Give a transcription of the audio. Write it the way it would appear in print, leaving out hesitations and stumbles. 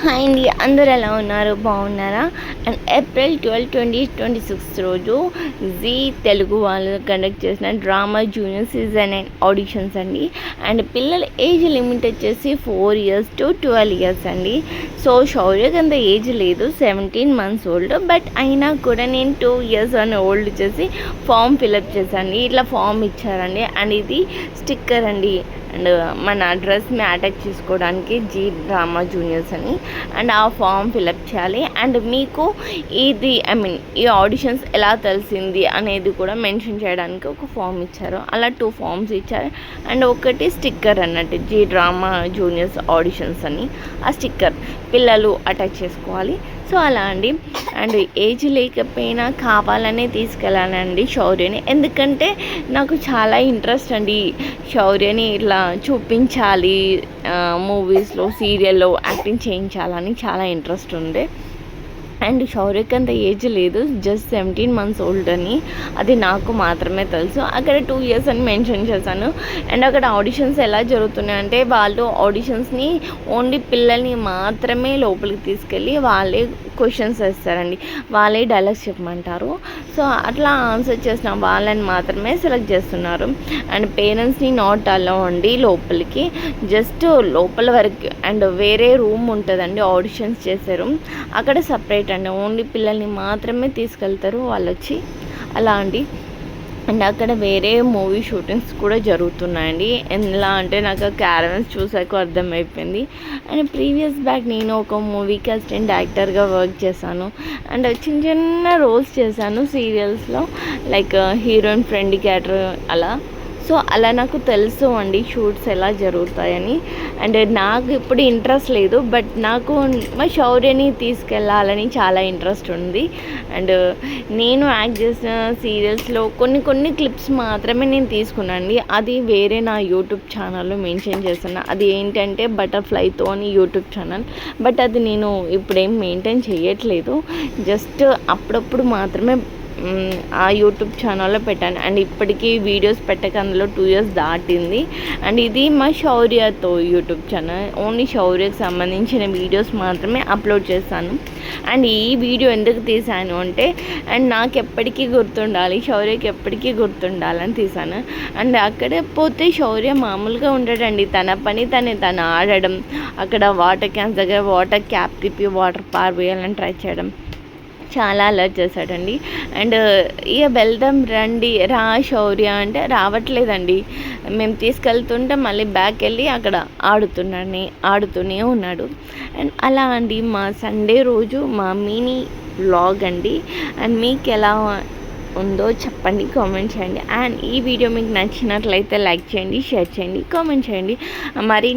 Hi అండి, అందరూ ఎలా ఉన్నారు? బాగున్నారా? అండ్ ఏప్రిల్ 12, 2026 రోజు జీ తెలుగు వాళ్ళు కండక్ట్ చేసిన డ్రామా జూనియర్ సీజన్ 9 ఆడిషన్స్ అండి. అండ్ పిల్లల ఏజ్ లిమిట్ వచ్చేసి 4 years to 12 years అండి. సో శౌర్యకి అంత ఏజ్ లేదు, 17 months ఓల్డ్. బట్ అయినా కూడా నేను 2 years అని ఓల్డ్ చేసి ఫామ్ ఫిలప్ చేశాను. ఇట్లా ఫామ్ ఇచ్చారండి. అండ్ ఇది స్టిక్కర్ అండి. అండ్ మన అడ్రస్ని అటాచ్ చేసుకోవడానికి జీ డ్రామా జూనియర్స్ అని. అండ్ ఆ ఫామ్ ఫిలప్ చేయాలి. అండ్ మీకు ఇది ఈ ఆడిషన్స్ ఎలా తెలిసింది అనేది కూడా మెన్షన్ చేయడానికి ఒక ఫామ్ ఇచ్చారు. అలా 2 forms ఇచ్చారు. అండ్ ఒకటి స్టిక్కర్ అన్నట్టు జీ డ్రామా జూనియర్స్ ఆడిషన్స్ అని. ఆ స్టిక్కర్ పిల్లలు అటాచ్ చేసుకోవాలి. సో అలా అండి. అండ్ ఏజ్ లేకపోయినా కావాలనే తీసుకెళ్ళానండి శౌర్యని. ఎందుకంటే నాకు చాలా ఇంట్రెస్ట్ అండి శౌర్యని ఇట్లా చూపించాలి, మూవీస్లో సీరియల్లో యాక్టింగ్ చేయించాలని చాలా ఇంట్రెస్ట్ ఉండే. అండ్ శౌర్యకి అంత ఏజ్ లేదు, జస్ట్ 17 months ఓల్డ్ అని. అది నాకు మాత్రమే తెలుసు. అక్కడ 2 years అని మెన్షన్ చేశాను. అండ్ అక్కడ ఆడిషన్స్ ఎలా జరుగుతున్నాయంటే వాళ్ళు ఆడిషన్స్ని ఓన్లీ పిల్లల్ని మాత్రమే లోపలికి తీసుకెళ్ళి వాళ్ళే క్వశ్చన్స్ వేస్తారండి, వాళ్ళే డైలాగ్స్ చెప్పమంటారు. సో అట్లా ఆన్సర్ చేసిన వాళ్ళని మాత్రమే సెలెక్ట్ చేస్తున్నారు. అండ్ పేరెంట్స్ని నాట్ అలౌ అండి లోపలికి, జస్ట్ లోపల వరకు. అండ్ వేరే రూమ్ ఉంటుందండి ఆడిషన్స్ చేసే రూమ్, అక్కడ సపరేట్ అండి. ఓన్లీ పిల్లల్ని మాత్రమే తీసుకెళ్తారు వాళ్ళు వచ్చి, అలా అండి. అండ్ అక్కడ వేరే మూవీ షూటింగ్స్ కూడా జరుగుతున్నాయండి. ఎలా అంటే నాకు క్యారవన్స్ చూసాక అర్థమైపోయింది. అండ్ ప్రీవియస్ బ్యాక్ నేను ఒక మూవీకి అసిస్టెంట్ యాక్టర్గా వర్క్ చేశాను. అండ్ చిన్న చిన్న రోల్స్ చేశాను సీరియల్స్లో, లైక్ హీరోయిన్ ఫ్రెండ్ క్యారెక్టర్ అలా. సో అలా నాకు తెలుసు అండి షూట్స్ ఎలా జరుగుతాయని. అండ్ నాకు ఇప్పుడు ఇంట్రెస్ట్ లేదు, బట్ నాకు మా శౌర్యని తీసుకెళ్ళాలని చాలా ఇంట్రెస్ట్ ఉంది. అండ్ నేను యాక్ట్ చేసిన సీరియల్స్లో కొన్ని క్లిప్స్ మాత్రమే నేను తీసుకున్నాను. అది వేరే నా యూట్యూబ్ ఛానల్లో మెన్షన్ చేస్తున్నా. అది ఏంటంటే బటర్ఫ్లైతో అని యూట్యూబ్ ఛానల్. బట్ అది నేను ఇప్పుడేం మెయింటైన్ చేయట్లేదు, జస్ట్ అప్పుడప్పుడు మాత్రమే ఆ యూట్యూబ్ ఛానల్లో పెట్టాను. అండ్ ఇప్పటికీ వీడియోస్ పెట్టక అందులో 2 years దాటింది. అండ్ ఇది మా శౌర్యతో యూట్యూబ్ ఛానల్, ఓన్లీ శౌర్యకు సంబంధించిన వీడియోస్ మాత్రమే అప్లోడ్ చేస్తాను. అండ్ ఈ వీడియో ఎందుకు తీసాను అంటే, అండ్ నాకు ఎప్పటికీ గుర్తుండాలి, శౌర్యకి ఎప్పటికీ గుర్తుండాలని తీసాను. అండ్ అక్కడ పోతే శౌర్య మామూలుగా ఉండడండి, తన పని తను ఆడడం, అక్కడ వాటర్ క్యాన్స్ దగ్గర వాటర్ క్యాప్ తిప్పి వాటర్ పారవేయాలని ట్రై చేయడం, చాలా అలర్ట్ చేశాడండి. అండ్ ఇక వెళ్దాం రండి రా శౌర్య అంటే రావట్లేదండి. మేము తీసుకెళ్తుంటే మళ్ళీ బ్యాక్ వెళ్ళి అక్కడ ఆడుతూనే ఉన్నాడు. అండ్ అలా అండి మా సండే రోజు మా మినీ వ్లాగ్ అండి. అండ్ మీకు ఎలా ఉందో చెప్పండి, కామెంట్ చేయండి. అండ్ ఈ వీడియో మీకు నచ్చినట్లయితే లైక్ చేయండి, షేర్ చేయండి, కామెంట్ చేయండి. మరి